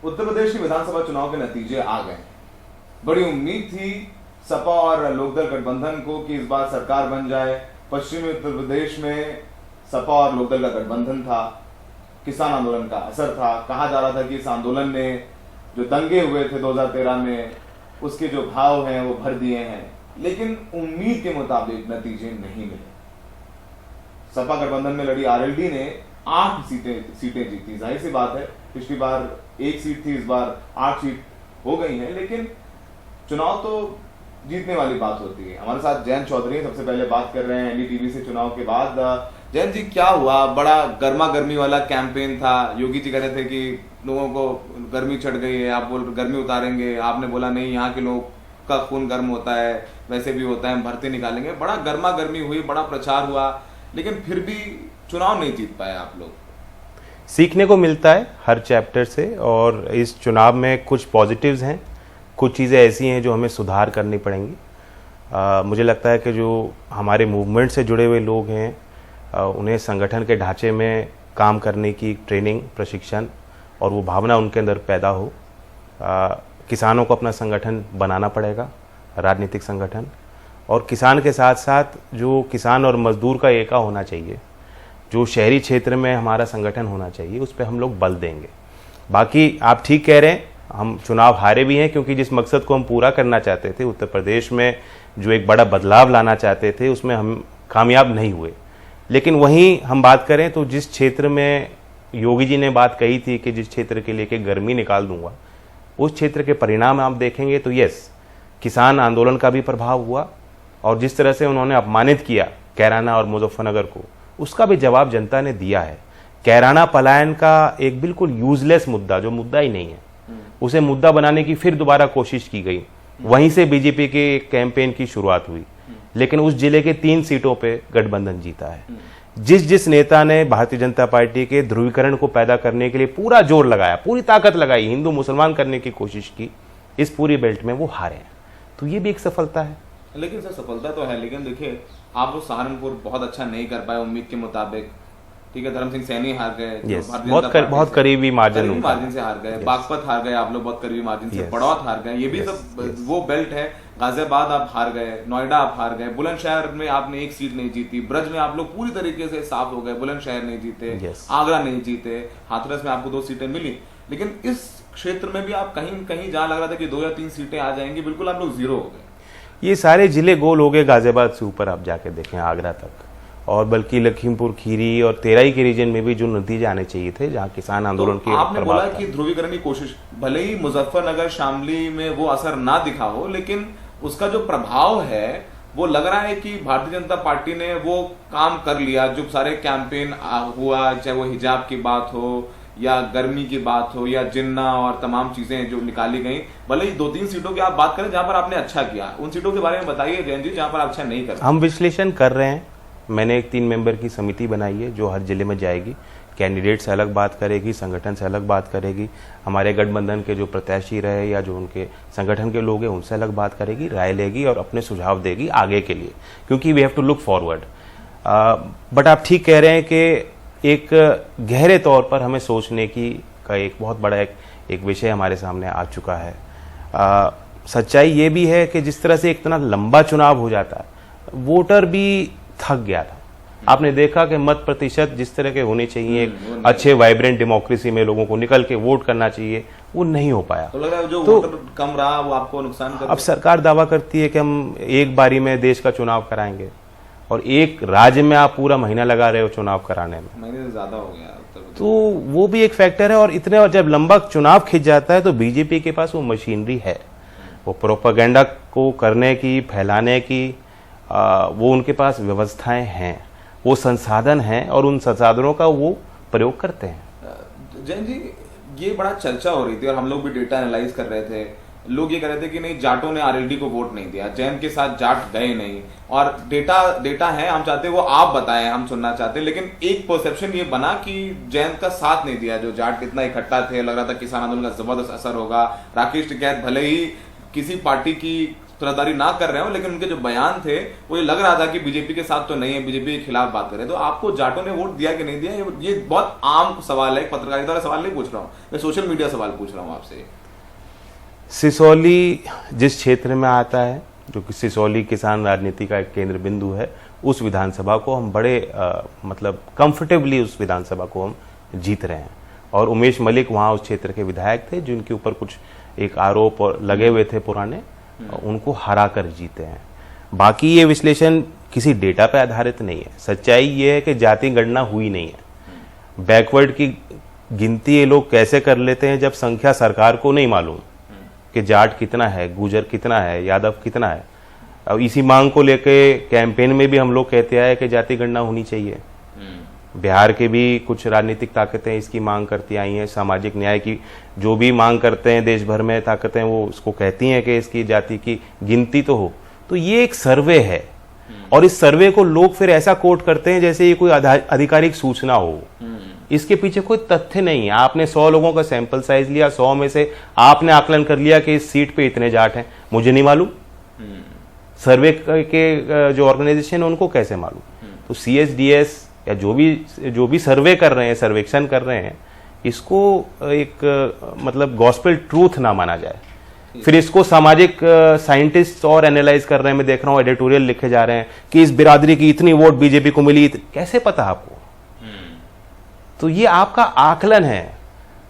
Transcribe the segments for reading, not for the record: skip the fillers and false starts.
उत्तर प्रदेश की विधानसभा चुनाव के नतीजे आ गए। बड़ी उम्मीद थी सपा और लोकदल गठबंधन को कि इस बार सरकार बन जाए। पश्चिमी उत्तर प्रदेश में सपा और लोकदल का गठबंधन था। किसान आंदोलन का असर था। कहा जा रहा था कि इस आंदोलन ने जो दंगे हुए थे 2013 में, उसके जो घाव हैं वो भर दिए हैं, लेकिन उम्मीद के मुताबिक नतीजे नहीं मिले। सपा गठबंधन में लड़ी आरएलडी ने 8 सीटें जीती। जाहिर सी बात है, पिछली बार 1 सीट थी, इस बार 8 सीट हो गई हैं, लेकिन चुनाव तो जीतने वाली बात होती है। हमारे साथ जयंत चौधरी सबसे पहले बात कर रहे हैं एनडीटीवी से चुनाव के बाद। जयंत जी, क्या हुआ? बड़ा गर्मा गर्मी वाला कैंपेन था। योगी जी कह रहे थे कि लोगों को गर्मी चढ़ गई है, आप बोल गर्मी उतारेंगे, आपने बोला नहीं, यहाँ के लोग का खून गर्म होता है, वैसे भी होता है, हम भर्ती निकालेंगे। बड़ा गर्मा गर्मी हुई, बड़ा प्रचार हुआ, लेकिन फिर भी चुनाव नहीं जीत पाए आप लोग। सीखने को मिलता है हर चैप्टर से, और इस चुनाव में कुछ पॉजिटिव्स हैं, कुछ चीज़ें ऐसी हैं जो हमें सुधार करनी पड़ेंगी। मुझे लगता है कि जो हमारे मूवमेंट से जुड़े हुए लोग हैं, उन्हें संगठन के ढांचे में काम करने की ट्रेनिंग, प्रशिक्षण और वो भावना उनके अंदर पैदा हो। किसानों को अपना संगठन बनाना पड़ेगा, राजनीतिक संगठन, और किसान के साथ साथ जो किसान और मजदूर का एका होना चाहिए, जो शहरी क्षेत्र में हमारा संगठन होना चाहिए, उस पर हम लोग बल देंगे। बाकी आप ठीक कह रहे हैं, हम चुनाव हारे भी हैं क्योंकि जिस मकसद को हम पूरा करना चाहते थे, उत्तर प्रदेश में जो एक बड़ा बदलाव लाना चाहते थे, उसमें हम कामयाब नहीं हुए। लेकिन वहीं हम बात करें तो जिस क्षेत्र में योगी जी ने बात कही थी कि जिस क्षेत्र के लिए गर्मी निकाल दूंगा, उस क्षेत्र के परिणाम आप देखेंगे तो यस, किसान आंदोलन का भी प्रभाव हुआ, और जिस तरह से उन्होंने अपमानित किया कैराना और मुजफ्फरनगर को, उसका भी जवाब जनता ने दिया है। कैराना पलायन का एक बिल्कुल यूजलेस मुद्दा, जो मुद्दा ही नहीं है, उसे मुद्दा बनाने की फिर दोबारा कोशिश की गई। वहीं से बीजेपी के कैंपेन की शुरुआत हुई, लेकिन उस जिले के 3 सीटों पे गठबंधन जीता है। जिस नेता ने भारतीय जनता पार्टी के ध्रुवीकरण को पैदा करने के लिए पूरा जोर लगाया, पूरी ताकत लगाई, हिंदू मुसलमान करने की कोशिश की, इस पूरी बेल्ट में वो हारे हैं। तो ये भी एक सफलता है। लेकिन सर, सफलता तो है, लेकिन देखिए आप वो सहारनपुर बहुत अच्छा नहीं कर पाए उम्मीद के मुताबिक। ठीक है, धर्म सिंह सैनी हार गए, बहुत करीबी मार्जिन से हार गए। बागपत हार गए आप लोग बहुत करीबी मार्जिन से। बड़ौत हार गए, ये भी सब वो बेल्ट है। गाजियाबाद आप हार गए, नोएडा आप हार गए, बुलंदशहर में आपने 1 सीट नहीं जीती, ब्रज में आप लोग पूरी तरीके से साफ हो गए, बुलंदशहर नहीं जीते, आगरा नहीं जीते, हाथरस में आपको 2 सीटें मिली। लेकिन इस क्षेत्र में भी आप कहीं कहीं जहां लग रहा था कि 2 या 3 सीटें आ जाएंगी, बिल्कुल आप लोग 0 हो गए। ये सारे जिले गोल हो गए गाजियाबाद से ऊपर, आप जाके देखें आगरा तक, और बल्कि लखीमपुर खीरी और तेराई के रीजन में भी जो नतीजे आने चाहिए थे, जहां किसान आंदोलन की आपने बोला कि ध्रुवीकरण की कोशिश, भले ही मुजफ्फरनगर शामली में वो असर ना दिखा हो, लेकिन उसका जो प्रभाव है वो लग रहा है कि भारतीय जनता पार्टी ने वो काम कर लिया। जो सारे कैंपेन हुआ, चाहे वो हिजाब की बात हो या गर्मी की बात हो या जिन्ना और तमाम चीजें जो निकाली गई, भले ही 2-3 सीटों की आप बात करें जहां पर आपने अच्छा किया, उन सीटों के बारे में बताइए जयंत जी जहां पर अच्छा नहीं कर। हम विश्लेषण कर रहे हैं। मैंने एक 3 मेंबर की समिति बनाई है जो हर जिले में जाएगी, कैंडिडेट से अलग बात करेगी, संगठन से अलग बात करेगी, हमारे गठबंधन के जो प्रत्याशी रहे या जो उनके संगठन के लोग हैं उनसे अलग बात करेगी, राय लेगी और अपने सुझाव देगी आगे के लिए, क्योंकि we have to look forward. But आप ठीक कह रहे हैं कि एक गहरे तौर पर हमें सोचने की का एक बहुत बड़ा एक विषय हमारे सामने आ चुका है। सच्चाई ये भी है कि जिस तरह से इतना लंबा चुनाव हो जाता है, वोटर भी थक गया था। आपने देखा कि मत प्रतिशत जिस तरह के होने चाहिए, अच्छे वाइब्रेंट डेमोक्रेसी में लोगों को निकल के वोट करना चाहिए, वो नहीं हो पाया। तो लग रहा है जो वोटर कम रहा वो आपको नुकसान कर। अब सरकार दावा करती है कि हम एक बारी में देश का चुनाव कराएंगे, और एक राज्य में आप पूरा महीना लगा रहे हो चुनाव कराने में, महीने से ज्यादा हो गया। तो वो भी एक फैक्टर है। और इतने, और जब लंबा चुनाव खिंच जाता है तो बीजेपी के पास वो मशीनरी है, वो प्रोपेगेंडा को करने की, फैलाने की, वो उनके पास व्यवस्थाएं हैं, वो संसाधन हैं, और उन संसाधनों का वो प्रयोग करते हैं। जैन जी, ये बड़ा चर्चा हो रही थी और हम लोग भी डेटा एनालाइज कर रहे थे। लोग ये कह रहे थे कि नहीं, जाटों ने आरएलडी को वोट नहीं दिया, जैन के साथ जाट गए नहीं, और डेटा है, हम चाहते वो आप बताएं, हम सुनना चाहते हैं। लेकिन एक परसेप्शन ये बना कि जैन का साथ नहीं दिया, जो जाट इतना इकट्ठा थे, लग रहा था किसान आंदोलन का जबरदस्त असर होगा। राकेश टिकैत भले ही किसी पार्टी की तुलाधारी ना कर रहे हो, लेकिन उनके जो बयान थे वो ये लग रहा था कि बीजेपी के साथ तो नहीं है, बीजेपी के खिलाफ बात कर रहे हैं। तो आपको जाटों ने वोट दिया कि नहीं दिया, ये बहुत आम सवाल है, पत्रकारिता वाला सवाल नहीं पूछ रहा हूँ मैं, सोशल मीडिया सवाल पूछ रहा हूँ आपसे। सिसौली जिस क्षेत्र में आता है, जो कि सिसौली किसान राजनीति का एक केंद्र बिंदु है, उस विधानसभा को हम बड़े मतलब कंफर्टेबली उस विधानसभा को हम जीत रहे हैं। और उमेश मलिक वहाँ उस क्षेत्र के विधायक थे, जिनके ऊपर कुछ एक आरोप लगे हुए थे पुराने, उनको हरा कर जीते हैं। बाकी ये विश्लेषण किसी डेटा पे आधारित नहीं है। सच्चाई ये है कि जाति गणना हुई नहीं है। बैकवर्ड की गिनती ये लोग कैसे कर लेते हैं जब संख्या सरकार को नहीं मालूम कि जाट कितना है, गुजर कितना है, यादव कितना है। अब इसी मांग को लेके कैंपेन में भी हम लोग कहते आए कि जाति गणना होनी चाहिए। बिहार के भी कुछ राजनीतिक ताकतें इसकी मांग करती आई हैं। सामाजिक न्याय की जो भी मांग करते हैं देश भर में ताकतें, वो उसको कहती हैं कि इसकी जाति की गिनती तो हो। तो ये एक सर्वे है, और इस सर्वे को लोग फिर ऐसा कोट करते हैं जैसे ये कोई आधिकारिक सूचना हो। इसके पीछे कोई तथ्य नहीं है। आपने 100 लोगों का सैंपल साइज लिया, 100 में से आपने आकलन कर लिया कि इस सीट पे इतने जाट हैं, मुझे नहीं मालूम। सर्वे के जो ऑर्गेनाइजेशन है उनको कैसे मालूम? तो CSDS या जो भी सर्वे कर रहे हैं, सर्वेक्षण कर रहे हैं, इसको एक मतलब गॉस्पेल ट्रूथ ना माना जाए। फिर इसको सामाजिक साइंटिस्ट और एनालाइज कर रहे हैं। मैं देख रहा हूँ एडिटोरियल लिखे जा रहे हैं कि इस बिरादरी की इतनी वोट बीजेपी को मिली। कैसे पता आपको? तो ये आपका आकलन है,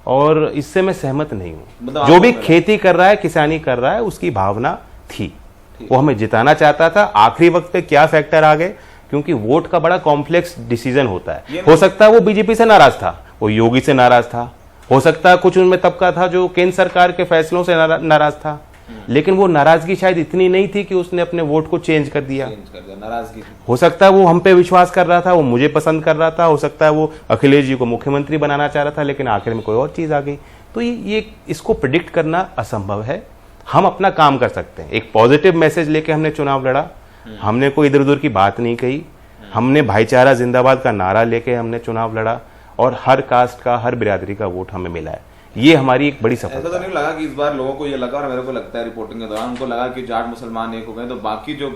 और इससे मैं सहमत नहीं हूं। जो भी खेती कर रहा है, किसानी कर रहा है, उसकी भावना थी, वो हमें जिताना चाहता था। आखिरी वक्त पे क्या फैक्टर आ गए, क्योंकि वोट का बड़ा कॉम्प्लेक्स डिसीजन होता है। हो सकता है वो बीजेपी से नाराज था, वो योगी से नाराज था, हो सकता है कुछ उनमें तबका था जो केंद्र सरकार के फैसलों से नाराज था, लेकिन वो नाराजगी शायद इतनी नहीं थी कि उसने अपने वोट को चेंज कर दिया। नाराजगी हो सकता है वो हम पे विश्वास कर रहा था, वो मुझे पसंद कर रहा था, हो सकता है वो अखिलेश जी को मुख्यमंत्री बनाना चाह रहा था, लेकिन आखिर में कोई और चीज आ गई। तो ये इसको प्रिडिक्ट करना असंभव है। हम अपना काम कर सकते हैं। एक पॉजिटिव मैसेज लेके हमने चुनाव लड़ा, हमने कोई इधर उधर की बात नहीं कही, हमने भाईचारा जिंदाबाद का नारा लेके हमने चुनाव लड़ा, और हर कास्ट का, हर बिरादरी का वोट हमें मिला है। ये हमारी एक बड़ी सफलता है। ऐसा तो नहीं लगा कि इस बार लोगों को ये लगा, और मेरे को लगता है रिपोर्टिंग के दौरान उनको लगा कि जाट मुसलमान एक हो गए, तो बाकी जो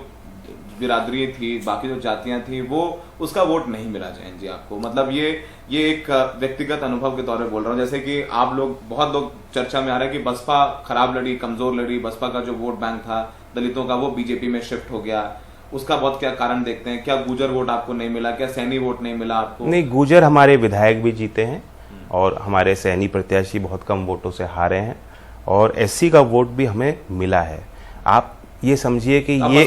बिरादरी थी, बाकी जो जातियां थी, वो उसका वोट नहीं मिला जयंत जी आपको? मतलब ये एक व्यक्तिगत अनुभव के तौर पे बोल रहा हूँ। जैसे कि आप लोग, बहुत लोग चर्चा में आ रहा है कि बसपा खराब लड़ी, कमजोर लड़ी, बसपा का जो वोट बैंक था दलितों का वो बीजेपी में शिफ्ट हो गया। उसका बहुत क्या कारण देखते हैं? क्या गुजर वोट आपको नहीं मिला? क्या सैनी वोट नहीं मिला आपको? नहीं, गुजर हमारे विधायक भी जीते हैं, और हमारे सैनी प्रत्याशी बहुत कम वोटों से हारे हैं, और SC का वोट भी हमें मिला है। आप ये समझिए कि ये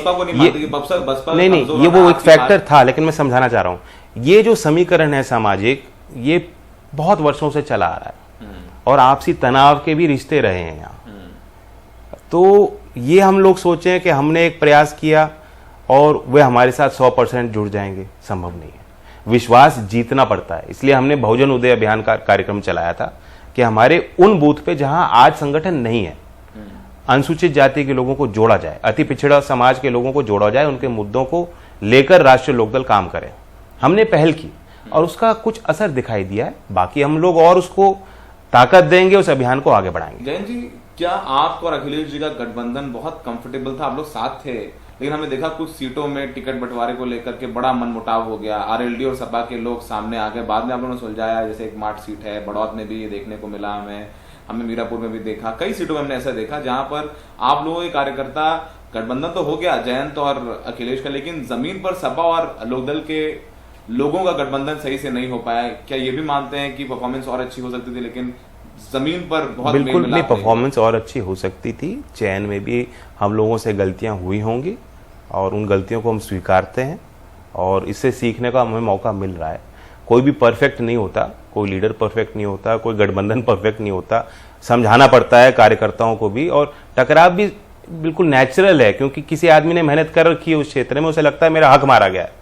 वो एक फैक्टर था, लेकिन मैं समझाना चाह रहा हूं, ये जो समीकरण है सामाजिक, ये बहुत वर्षों से चला आ रहा है, और आपसी तनाव के भी रिश्ते रहे हैं यहाँ। तो ये हम लोग सोचे कि हमने एक प्रयास किया और वे हमारे साथ 100% जुड़ जाएंगे, संभव नहीं है। विश्वास जीतना पड़ता है। इसलिए हमने बहुजन उदय अभियान का कार्यक्रम चलाया था कि हमारे उन बूथ पे जहां आज संगठन नहीं है, अनुसूचित जाति के लोगों को जोड़ा जाए, अति पिछड़ा समाज के लोगों को जोड़ा जाए, उनके मुद्दों को लेकर राष्ट्रीय लोकदल काम करे। हमने पहल की और उसका कुछ असर दिखाई दिया है। बाकी हम लोग और उसको ताकत देंगे, उस अभियान को आगे बढ़ाएंगे। जयंत जी, क्या आप और अखिलेश जी का गठबंधन बहुत कंफर्टेबल था? आप लोग साथ थे, लेकिन हमने देखा कुछ सीटों में टिकट बंटवारे को लेकर के बड़ा मनमुटाव हो गया। RLD और सपा के लोग सामने आ गए, बाद में आप लोगों ने सुलझाया। जैसे एक मार्ट सीट है, बड़ौत में भी ये देखने को मिला, हमें मीरापुर में भी देखा, कई सीटों में हमने ऐसा देखा जहां पर आप लोगों के कार्यकर्ता, गठबंधन तो हो गया जयंत और अखिलेश का, लेकिन जमीन पर सपा और लोकदल के लोगों का गठबंधन सही से नहीं हो पाया। क्या ये भी मानते हैं कि परफॉर्मेंस और अच्छी हो सकती थी, लेकिन जमीन पर बहुत बिल्कुल नहीं, परफॉर्मेंस और अच्छी हो सकती थी। चयन में भी हम लोगों से गलतियां हुई होंगी, और उन गलतियों को हम स्वीकारते हैं, और इससे सीखने का हमें मौका मिल रहा है। कोई भी परफेक्ट नहीं होता, कोई लीडर परफेक्ट नहीं होता, कोई गठबंधन परफेक्ट नहीं होता। समझाना पड़ता है कार्यकर्ताओं को भी, और टकराव भी बिल्कुल नेचुरल है, क्योंकि किसी आदमी ने मेहनत कर रखी है उस क्षेत्र में, उसे लगता है मेरा हक मारा गया है।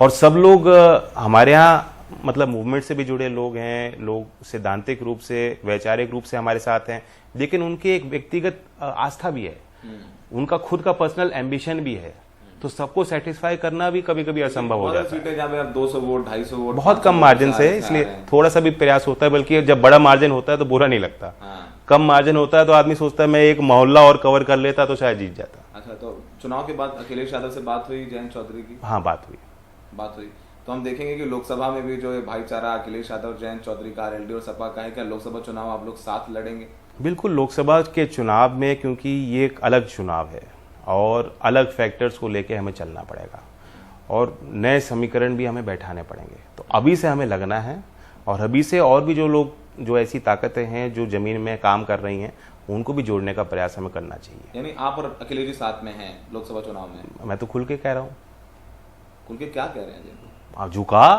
और सब लोग हमारे यहाँ मतलब मूवमेंट से भी जुड़े लोग हैं, लोग सिद्धांतिक रूप से, वैचारिक रूप से हमारे साथ हैं, लेकिन उनकी एक व्यक्तिगत आस्था भी है, उनका खुद का पर्सनल एम्बिशन भी है। तो सबको सेटिस्फाई करना भी कभी कभी असंभव हो जाता है। जहाँ पे 200 वोट 250 वोट बहुत कम मार्जिन से, इसलिए थोड़ा सा भी प्रयास होता है, बल्कि जब बड़ा मार्जिन होता है तो बुरा नहीं लगता। कम मार्जिन होता है तो आदमी सोचता है मैं एक मोहल्ला और कवर कर लेता तो शायद जीत जाता। अच्छा, तो चुनाव के बाद अखिलेश यादव से बात हुई जयंत चौधरी की? हाँ, बात हुई। तो हम देखेंगे कि लोकसभा में भी जो है भाईचारा अखिलेश यादव जयंत चौधरी का, आरएलडी और सपा का है, क्या लोकसभा चुनाव आप लोग साथ लड़ेंगे? बिल्कुल, लोकसभा के चुनाव में, क्योंकि ये एक अलग चुनाव है और अलग फैक्टर्स को लेके हमें चलना पड़ेगा और नए समीकरण भी हमें बैठाने पड़ेंगे। तो अभी से हमें लगना है और अभी से और भी जो लोग, जो ऐसी ताकतें हैं जो जमीन में काम कर रही हैं, उनको भी जोड़ने का प्रयास हमें करना चाहिए। यानी आप और अखिलेश जी साथ में हैं लोकसभा चुनाव में? मैं तो खुल के कह रहा हूँ। खुल के क्या कह रहे हैं जी? आप झुका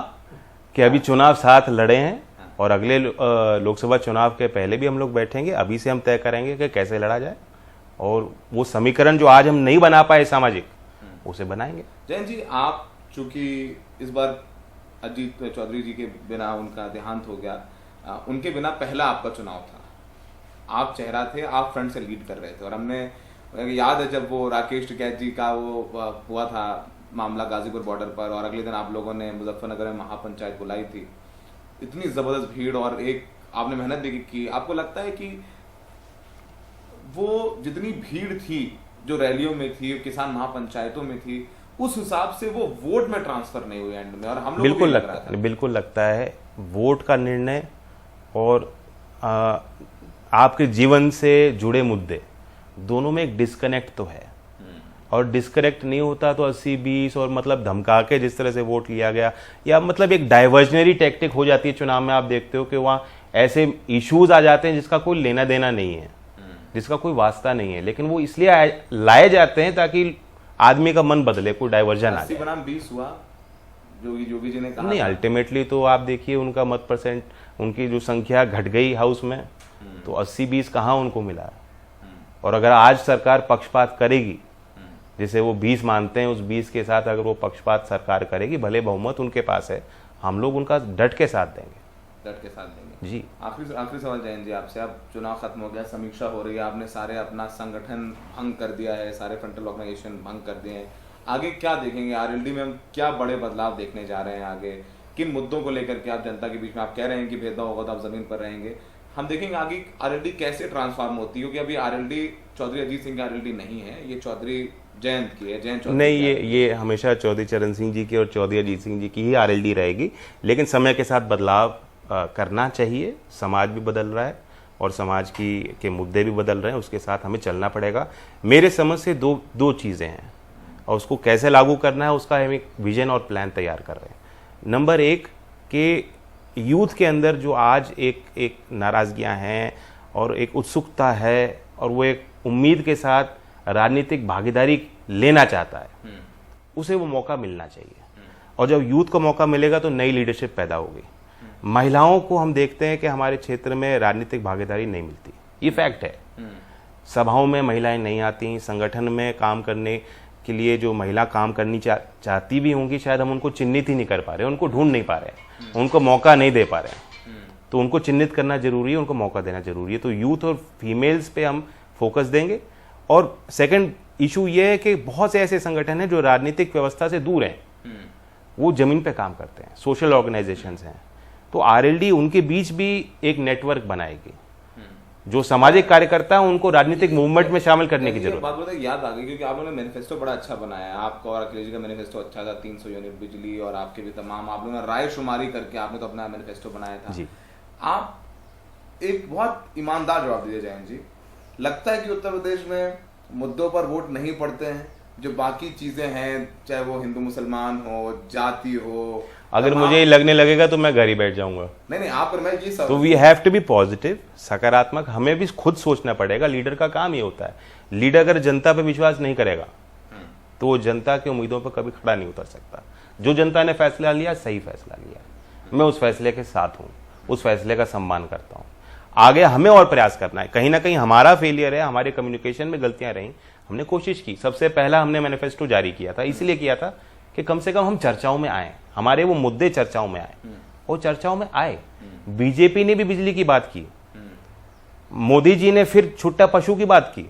कि अभी चुनाव साथ लड़े हैं और अगले लोकसभा चुनाव के पहले भी हम लोग बैठेंगे। अभी से हम तय करेंगे कि कैसे लड़ा जाए और वो समीकरण जो आज हम नहीं बना पाए सामाजिक, उसे बनाएंगे। जयंत जी, आप चूंकि इस बार अजीत चौधरी जी के बिना उनका देहांत हो गया, उनके बिना पहला आपका चुनाव था, आप चेहरा थे, आप फ्रंट से लीड कर रहे थे और हमने याद है जब वो राकेश टिकैत जी का वो हुआ था मामला गाजीपुर बॉर्डर पर और अगले दिन आप लोगों ने मुजफ्फरनगर में महापंचायत बुलाई थी, इतनी जबरदस्त भीड़ और एक आपने मेहनत भी की। आपको लगता है कि वो जितनी भीड़ थी जो रैलियों में थी, किसान महापंचायतों में थी, उस हिसाब से वो वोट में ट्रांसफर नहीं हुई एंड में? और हम लोग बिल्कुल लगता है वोट का निर्णय और आपके जीवन से जुड़े मुद्दे दोनों में एक डिस्कनेक्ट तो है और डिस्कनेक्ट नहीं होता तो 80-20 और मतलब धमका के जिस तरह से वोट लिया गया या मतलब एक डाइवर्जनरी टैक्टिक हो जाती है चुनाव में। आप देखते हो कि वहाँ ऐसे इश्यूज आ जाते हैं जिसका कोई लेना देना नहीं है, जिसका कोई वास्ता नहीं है, लेकिन वो इसलिए लाए जाते हैं ताकि आदमी का मन बदले, कोई डाइवर्जन आ जाए। 80 बनाम 20 हुआ योगी जी ने कहा नहीं, अल्टीमेटली तो आप देखिए उनका मत परसेंट, उनकी जो संख्या घट गई हाउस में, तो 80-20 कहाँ उनको मिला। और अगर आज सरकार पक्षपात करेगी, जिसे वो 20 मानते हैं, उस 20 के साथ अगर वो पक्षपात सरकार करेगी, भले बहुमत उनके पास है, हम लोग उनका डट के साथ देंगे जी। आखिरी सवाल जयंत जी आपसे, अब चुनाव खत्म हो गया, समीक्षा हो रही है, आपने सारे अपना संगठन भंग कर दिया है, सारे फ्रंटल ऑर्गेनाइजेशन भंग कर दिए हैं, आगे क्या देखेंगे? आरएलडी में हम क्या बड़े बदलाव देखने जा रहे हैं? आगे किन मुद्दों को लेकर के आप जनता के बीच में, आप कह रहे हैं कि भेदभाव होगा तो आप जमीन पर रहेंगे, हम देखेंगे आगे आरएलडी कैसे ट्रांसफॉर्म होती है? क्योंकि अभी आरएलडी चौधरी अजीत सिंह की आरएलडी नहीं है, ये चौधरी जयंत की है, जयंत चौधरी नहीं, ये हमेशा चौधरी चरण सिंह जी की और चौधरी अजीत सिंह जी की ही आरएलडी रहेगी, लेकिन समय के साथ बदलाव करना चाहिए। समाज भी बदल रहा है और समाज के मुद्दे भी बदल रहे हैं, उसके साथ हमें चलना पड़ेगा। मेरे समझ से दो चीज़ें हैं और उसको कैसे लागू करना है उसका हम एक विजन और प्लान तैयार कर रहे हैं। नंबर 1 कि यूथ के अंदर जो आज एक नाराज़गियाँ हैं और एक उत्सुकता है और वो एक उम्मीद के साथ राजनीतिक भागीदारी लेना चाहता है, उसे वो मौका मिलना चाहिए। और जब यूथ को मौका मिलेगा तो नई लीडरशिप पैदा होगी। महिलाओं को हम देखते हैं कि हमारे क्षेत्र में राजनीतिक भागीदारी नहीं मिलती, ये फैक्ट है। सभाओं में महिलाएं नहीं आती, संगठन में काम करने के लिए जो महिला काम करनी चाहती भी होंगी, शायद हम उनको चिन्हित ही नहीं कर पा रहे, उनको ढूंढ नहीं पा रहे, उनको मौका नहीं दे पा रहे। तो उनको चिन्हित करना जरूरी है, उनको मौका देना जरूरी है। तो यूथ और फीमेल्स पे हम फोकस देंगे। और सेकंड इशू ये है कि बहुत से ऐसे संगठन हैं जो राजनीतिक व्यवस्था से दूर हैं, वो जमीन पे काम करते हैं, सोशल ऑर्गेनाइजेशंस हैं, तो आरएलडी उनके बीच भी एक नेटवर्क बनाएगी। जो सामाजिक कार्यकर्ता है उनको राजनीतिक मूवमेंट में शामिल करने की जरूरत। बात बताइए, याद आ गई क्योंकि आप लोगों ने मैनिफेस्टो बड़ा अच्छा बनाया है, आपका और अखिलेश जी का मैनिफेस्टो अच्छा था, 300 यूनिट बिजली और आपके भी तमाम, आप लोगों ने राय शुमारी करके आपने तो अपना मैनिफेस्टो बनाया था जी। आप एक बहुत ईमानदार जवाब दीजिए जयंत जी, लगता है कि उत्तर प्रदेश में मुद्दों पर वोट नहीं पड़ते हैं, जो बाकी चीजें हैं, चाहे वो हिंदू मुसलमान हो, जाति हो, अगर मुझे लगने लगेगा तो मैं घर ही बैठ जाऊंगा। नहीं, आप पर मैं ये सब, तो we have to be positive, सकारात्मक। हमें भी खुद सोचना पड़ेगा, लीडर का काम ये होता है। लीडर अगर जनता पे विश्वास नहीं करेगा तो वो जनता की उम्मीदों पर कभी खड़ा नहीं उतर सकता। जो जनता ने फैसला लिया, सही फैसला लिया, मैं उस फैसले के साथ हूँ, उस फैसले का सम्मान करता हूँ। आगे हमें और प्रयास करना है। कहीं ना कहीं हमारा फेलियर है, हमारे कम्युनिकेशन में गलतियां रही, हमने कोशिश की। सबसे पहला हमने मैनिफेस्टो जारी किया था, इसलिए किया था कि कम से कम हम चर्चाओं में आए, हमारे वो मुद्दे चर्चाओं में आए, और चर्चाओं में आए। बीजेपी ने भी बिजली की बात की, मोदी जी ने फिर छुट्टा पशु की बात की,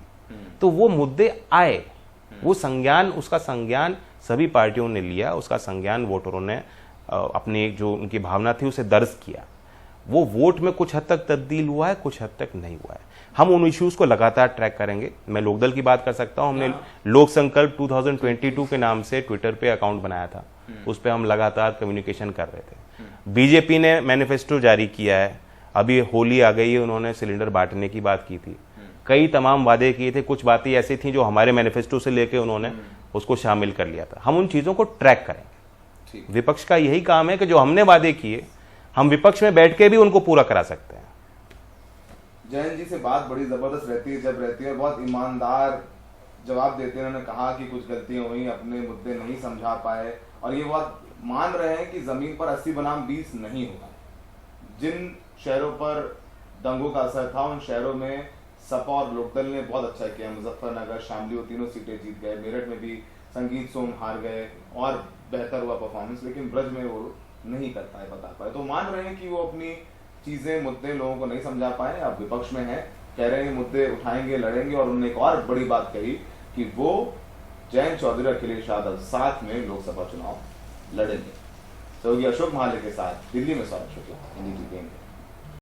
तो वो मुद्दे आए, वो संज्ञान, उसका संज्ञान सभी पार्टियों ने लिया, उसका संज्ञान वोटरों ने अपनी जो उनकी भावना थी उसे दर्ज किया। वो वोट में कुछ हद तक तब्दील हुआ है, कुछ हद तक नहीं हुआ है। हम उन इश्यूज को लगातार ट्रैक करेंगे। मैं लोकदल की बात कर सकता हूं, हमने लोक संकल्प 2022 के नाम से ट्विटर पे अकाउंट बनाया था, उस पर हम लगातार कम्युनिकेशन कर रहे थे। बीजेपी ने मैनिफेस्टो जारी किया है, अभी होली आ गई है, उन्होंने सिलेंडर बांटने की बात की थी, कई तमाम वादे किए थे, कुछ बातें ऐसी थी जो हमारे मैनिफेस्टो से लेके उन्होंने उसको शामिल कर लिया था। हम उन चीजों को ट्रैक करेंगे। विपक्ष का यही काम है कि जो हमने वादे किए हम विपक्ष में बैठ के भी उनको पूरा करा सकते हैं। जयंत जी से बात बड़ी जबरदस्त रहती है, जब रहती है, और बहुत ईमानदार जवाब देते हैं। उन्होंने कहा कि कुछ गलतियां हुई, अपने मुद्दे नहीं समझा पाए, और ये बात मान रहे हैं कि जमीन पर 80 बनाम 20 नहीं होगा। जिन शहरों पर दंगों का असर था उन शहरों में सपा और लोकदल ने बहुत अच्छा किया। मुजफ्फरनगर, शामली, वो तीनों सीटें जीत गए। मेरठ में भी संगीत सोम हार गए और बेहतर हुआ परफॉर्मेंस, लेकिन ब्रज में वो नहीं कर पाए, बता पाए। तो मान रहे हैं कि वो अपनी चीजें, मुद्दे लोगों को नहीं समझा पाए। अब विपक्ष में है, कह रहे हैं मुद्दे उठाएंगे, लड़ेंगे। और उन्होंने एक और बड़ी बात कही कि वो जयंत चौधरी, अखिलेश यादव साथ में लोकसभा चुनाव लड़ेंगे। सहयोगी अशोक महाले के साथ दिल्ली में सौरभ शुक्ला, NDTV।